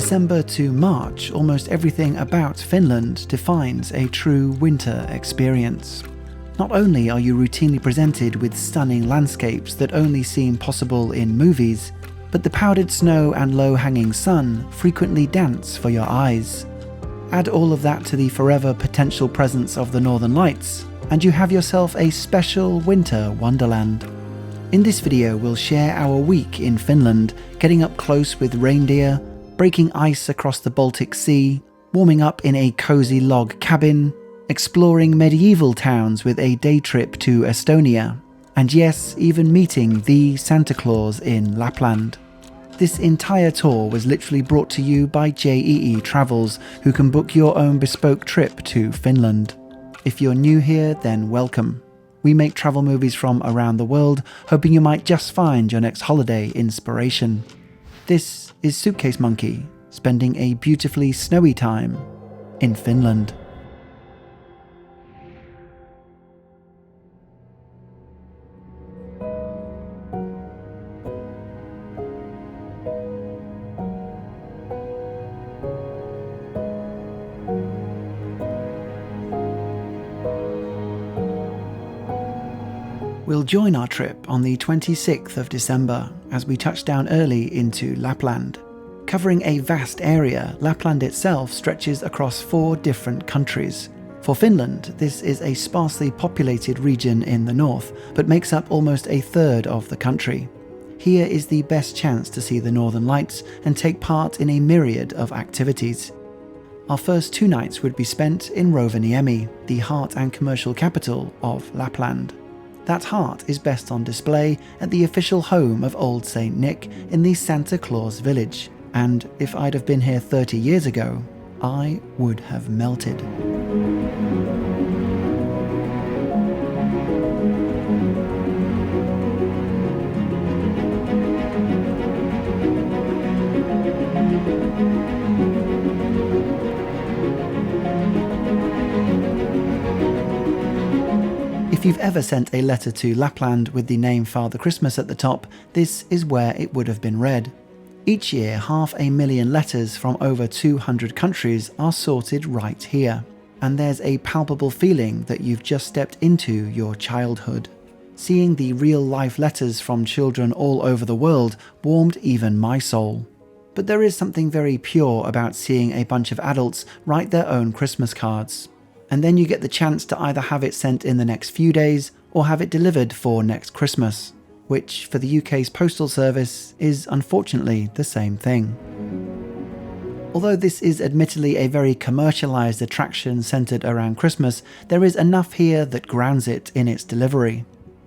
December to March, almost everything about Finland defines a true winter experience. Not only are you routinely presented with stunning landscapes that only seem possible in movies, but the powdered snow and low-hanging sun frequently dance for your eyes. Add all of that to the forever potential presence of the Northern Lights, and you have yourself a special winter wonderland. In this video, we'll share our week in Finland, getting up close with reindeer, breaking ice across the Baltic Sea, warming up in a cozy log cabin, exploring medieval towns with a day trip to Estonia, and yes, even meeting the Santa Claus in Lapland. This entire tour was literally brought to you by JEE Travels, who can book your own bespoke trip to Finland. If you're new here, then welcome. We make travel movies from around the world, hoping you might just find your next holiday inspiration. This is Suitcase Monkey, spending a beautifully snowy time in Finland. We'll join our trip on the 26th of December as we touch down early into Lapland. Covering a vast area, Lapland itself stretches across 4 different countries. For Finland, this is a sparsely populated region in the north, but makes up almost a third of the country. Here is the best chance to see the Northern Lights and take part in a myriad of activities. Our first 2 nights would be spent in Rovaniemi, the heart and commercial capital of Lapland. That heart is best on display at the official home of Old Saint Nick in the Santa Claus Village, and if I'd have been here 30 years ago, I would have melted. If you've ever sent a letter to Lapland with the name Father Christmas at the top, this is where it would have been read. Each year, 500,000 letters from over 200 countries are sorted right here, and there's a palpable feeling that you've just stepped into your childhood. Seeing the real-life letters from children all over the world warmed even my soul. But there is something very pure about seeing a bunch of adults write their own Christmas cards. And then you get the chance to either have it sent in the next few days or have it delivered for next Christmas, which for the UK's postal service is unfortunately the same thing. Although this is admittedly a very commercialised attraction centred around Christmas, there is enough here that grounds it in its delivery.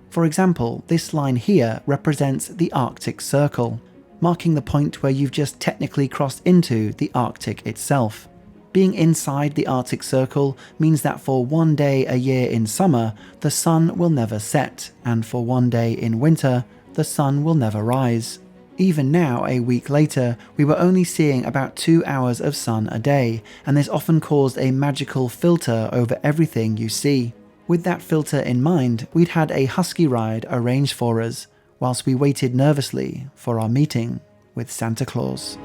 For example, this line here represents the Arctic Circle, marking the point where you've just technically crossed into the Arctic itself. Being inside the Arctic Circle means that for 1 day a year in summer, the sun will never set, and for 1 day in winter, the sun will never rise. Even now, a week later, we were only seeing about 2 hours of sun a day, and this often caused a magical filter over everything you see. With that filter in mind, we'd had a Husky Ride arranged for us, whilst we waited nervously for our meeting with Santa Claus.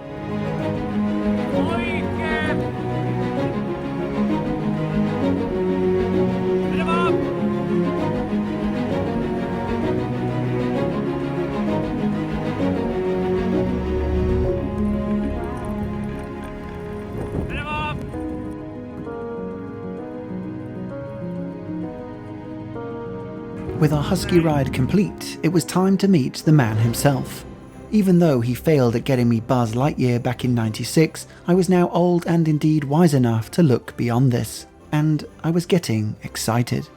With our Husky Ride complete, it was time to meet the man himself. Even though he failed at getting me Buzz Lightyear back in '96, I was now old and indeed wise enough to look beyond this, and I was getting excited.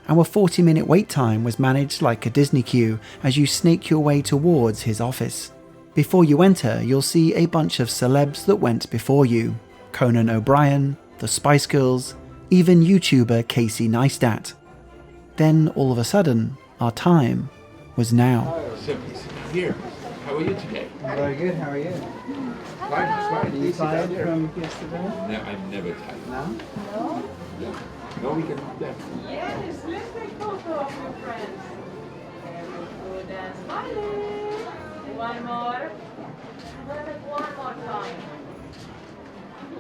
Our 40-minute wait time was managed like a Disney queue as you snake your way towards his office. Before you enter, you'll see a bunch of celebs that went before you. Conan O'Brien, the Spice Girls, even YouTuber Casey Neistat. Then, all of a sudden, our time was now. So, here, how are you today? Very good, how are you? Fine. Are you tired from yesterday? No, I'm never tired. No? No? No, we can do that. Yes, let's take photo of your friends. Very good and smiling. One more. I'm gonna make one more time.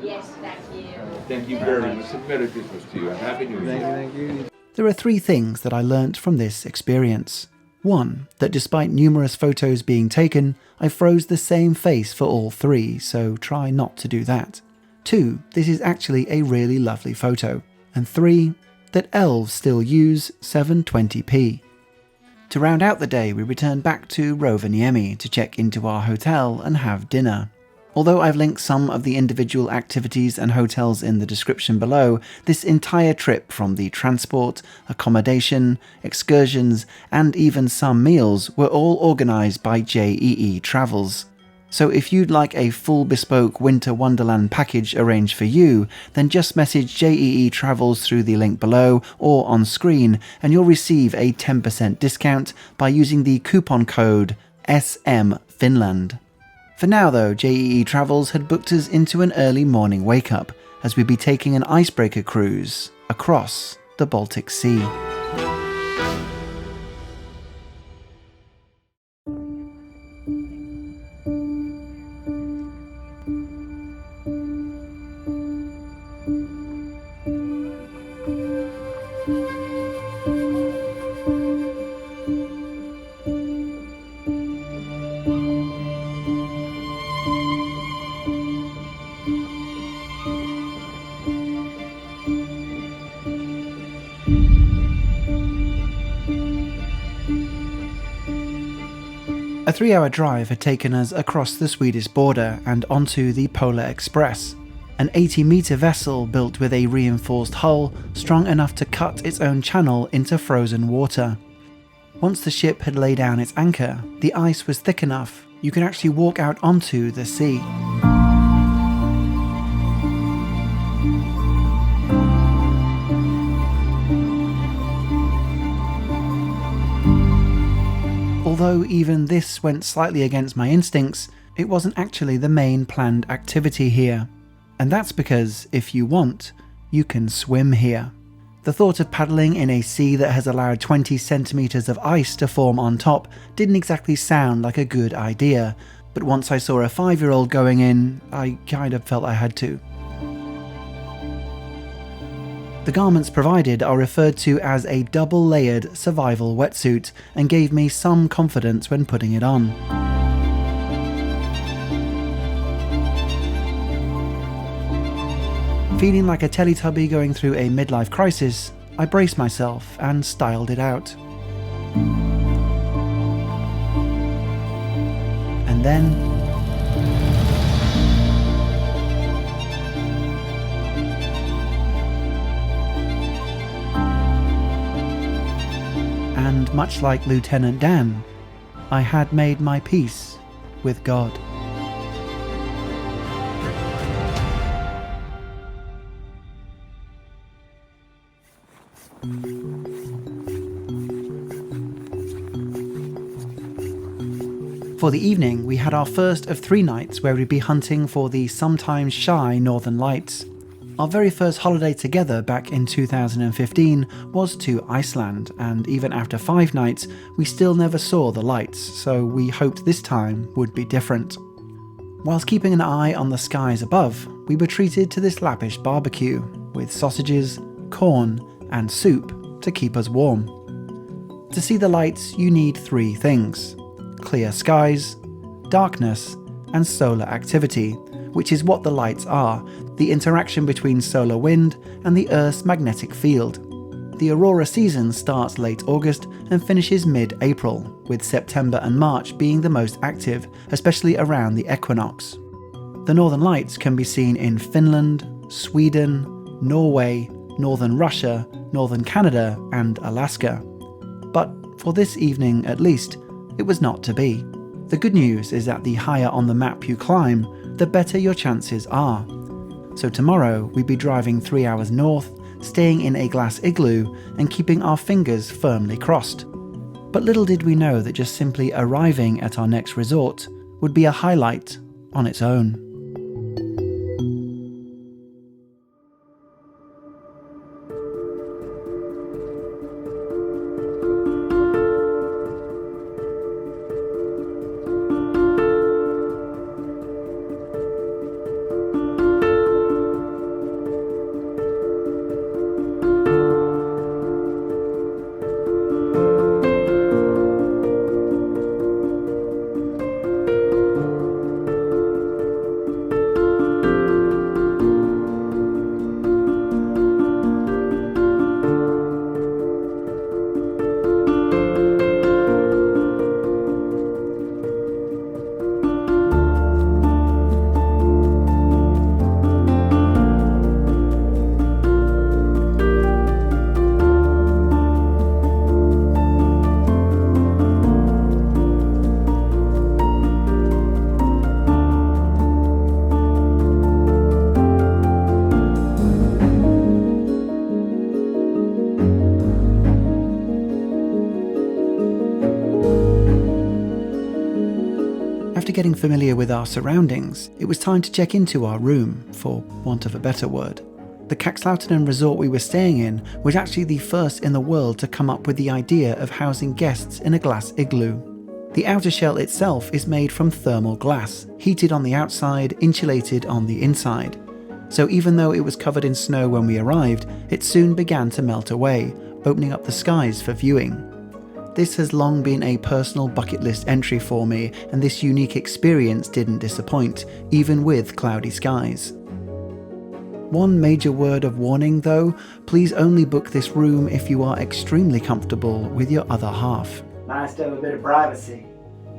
Yes, thank you. Thank you very much. Merry Christmas to you and Happy New Year. Thank you. There are 3 things that I learnt from this experience. 1, that despite numerous photos being taken, I froze the same face for all 3, so try not to do that. 2, this is actually a really lovely photo. And 3, that elves still use 720p. To round out the day, we returned back to Rovaniemi to check into our hotel and have dinner. Although I've linked some of the individual activities and hotels in the description below, this entire trip from the transport, accommodation, excursions, and even some meals were all organised by JEE Travels. So if you'd like a full bespoke Winter Wonderland package arranged for you, then just message JEE Travels through the link below or on screen and you'll receive a 10% discount by using the coupon code SMFinland. For now though, JEE Travels had booked us into an early morning wake-up, as we'd be taking an icebreaker cruise across the Baltic Sea. A 3-hour drive had taken us across the Swedish border and onto the Polar Express, an 80-metre vessel built with a reinforced hull strong enough to cut its own channel into frozen water. Once the ship had laid down its anchor, the ice was thick enough you could actually walk out onto the sea. Although even this went slightly against my instincts, it wasn't actually the main planned activity here. And that's because, if you want, you can swim here. The thought of paddling in a sea that has allowed 20 centimetres of ice to form on top didn't exactly sound like a good idea, but once I saw a 5-year-old going in, I kind of felt I had to. The garments provided are referred to as a double-layered survival wetsuit and gave me some confidence when putting it on. Feeling like a Teletubby going through a midlife crisis, I braced myself and styled it out. And then and much like Lieutenant Dan, I had made my peace with God. For the evening, we had our first of 3 nights where we'd be hunting for the sometimes shy Northern Lights. Our very first holiday together back in 2015 was to Iceland, and even after 5 nights, we still never saw the lights, so we hoped this time would be different. Whilst keeping an eye on the skies above, we were treated to this Lappish barbecue, with sausages, corn, and soup to keep us warm. To see the lights, you need 3 things: clear skies, darkness, and solar activity, which is what the lights are, the interaction between solar wind and the Earth's magnetic field. The aurora season starts late August and finishes mid-April, with September and March being the most active, especially around the equinox. The Northern Lights can be seen in Finland, Sweden, Norway, northern Russia, northern Canada, and Alaska. But for this evening at least, it was not to be. The good news is that the higher on the map you climb, the better your chances are. So tomorrow we'd be driving 3 hours north, staying in a glass igloo and keeping our fingers firmly crossed. But little did we know that just simply arriving at our next resort would be a highlight on its own. after getting familiar with our surroundings, it was time to check into our room, for want of a better word. The Kaxlautinen resort we were staying in was actually the first in the world to come up with the idea of housing guests in a glass igloo. The outer shell itself is made from thermal glass, heated on the outside, insulated on the inside. So even though it was covered in snow when we arrived, it soon began to melt away, opening up the skies for viewing. This has long been a personal bucket list entry for me, and this unique experience didn't disappoint, even with cloudy skies. One major word of warning though, please only book this room if you are extremely comfortable with your other half. Nice to have a bit of privacy.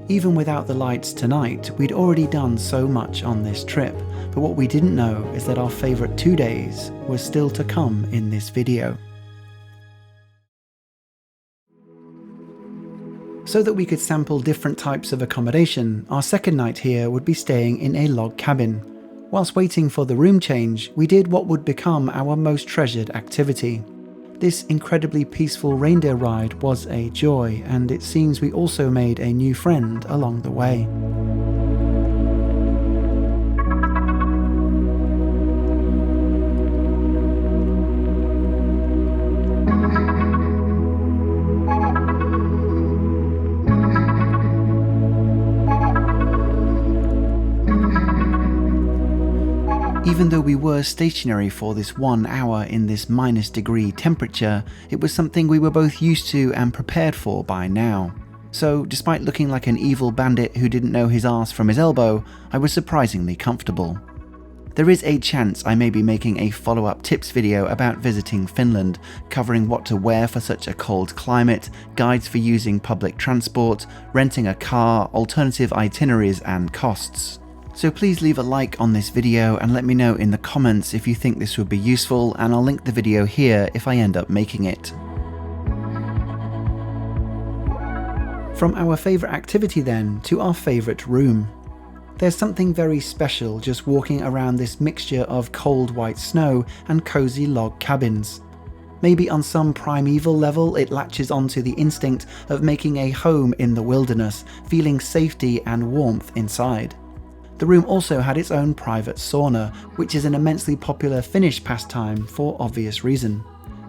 Even without the lights tonight, we'd already done so much on this trip, but what we didn't know is that our favourite 2 days was still to come in this video. So that we could sample different types of accommodation, our second night here would be staying in a log cabin. Whilst waiting for the room change, we did what would become our most treasured activity. This incredibly peaceful reindeer ride was a joy, and it seems we also made a new friend along the way. Even though we were stationary for this 1 hour in this -degree temperature, it was something we were both used to and prepared for by now. So despite looking like an evil bandit who didn't know his arse from his elbow, I was surprisingly comfortable. There is a chance I may be making a follow-up tips video about visiting Finland, covering what to wear for such a cold climate, guides for using public transport, renting a car, alternative itineraries and costs. So please leave a like on this video and let me know in the comments if you think this would be useful, and I'll link the video here if I end up making it. From our favourite activity then, to our favourite room. There's something very special just walking around this mixture of cold white snow and cosy log cabins. Maybe on some primeval level it latches onto the instinct of making a home in the wilderness, feeling safety and warmth inside. The room also had its own private sauna, which is an immensely popular Finnish pastime for obvious reason.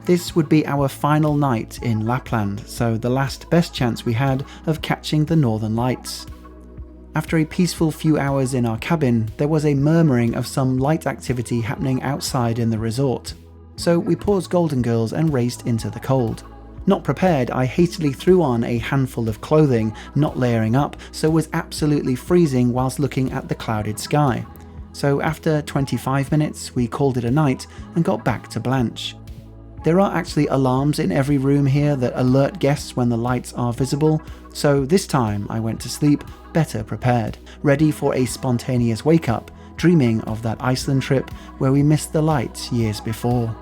This would be our final night in Lapland, so the last best chance we had of catching the northern lights. After a peaceful few hours in our cabin, there was a murmuring of some light activity happening outside in the resort. So we paused Golden Girls and raced into the cold. Not prepared, I hastily threw on a handful of clothing, not layering up, so was absolutely freezing whilst looking at the clouded sky. So after 25 minutes, we called it a night and got back to Blanche. There are actually alarms in every room here that alert guests when the lights are visible, so this time I went to sleep better prepared, ready for a spontaneous wake-up, dreaming of that Iceland trip where we missed the lights years before.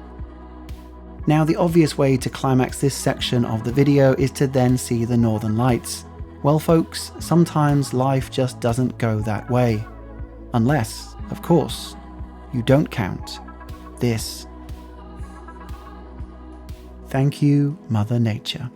Now the obvious way to climax this section of the video is to then see the northern lights. Well folks, sometimes life just doesn't go that way. Unless, of course, you don't count this. Thank you, Mother Nature.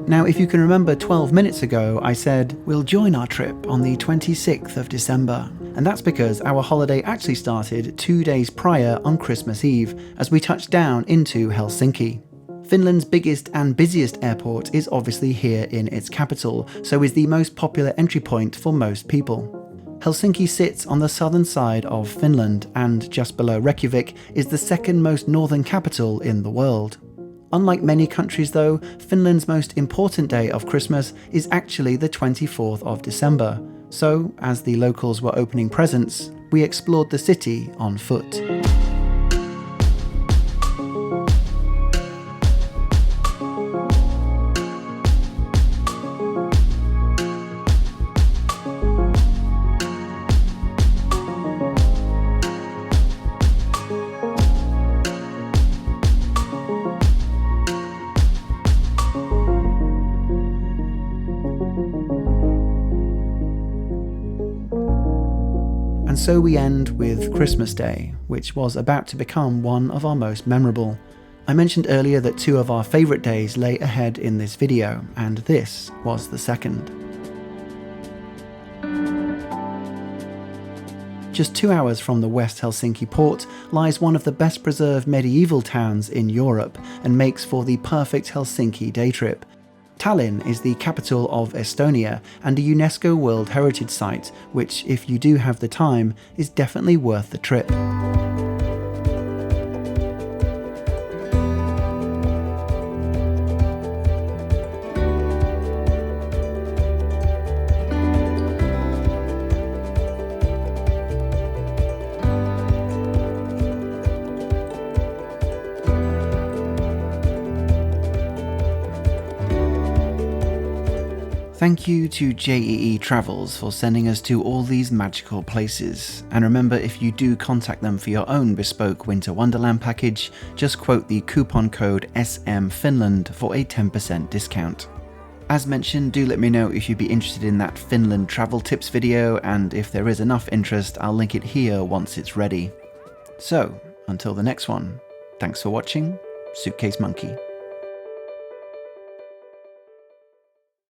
Now, if you can remember 12 minutes ago, I said we'll join our trip on the 26th of December. And that's because our holiday actually started 2 days prior on Christmas Eve, as we touched down into Helsinki. Finland's biggest and busiest airport is obviously here in its capital, so is the most popular entry point for most people. Helsinki sits on the southern side of Finland, and just below Reykjavik is the second most northern capital in the world. Unlike many countries though, Finland's most important day of Christmas is actually the 24th of December. So, as the locals were opening presents, we explored the city on foot. And so we end with Christmas Day, which was about to become one of our most memorable. I mentioned earlier that 2 of our favourite days lay ahead in this video, and this was the second. Just 2 hours from the West Helsinki port lies one of the best preserved medieval towns in Europe and makes for the perfect Helsinki day trip. Tallinn is the capital of Estonia and a UNESCO World Heritage Site, which, if you do have the time, is definitely worth the trip. Thank you to JEE Travels for sending us to all these magical places. And remember, if you do contact them for your own bespoke Winter Wonderland package, just quote the coupon code SMFinland for a 10% discount. As mentioned, do let me know if you'd be interested in that Finland travel tips video, and if there is enough interest, I'll link it here once it's ready. So, until the next one, thanks for watching, Suitcase Monkey.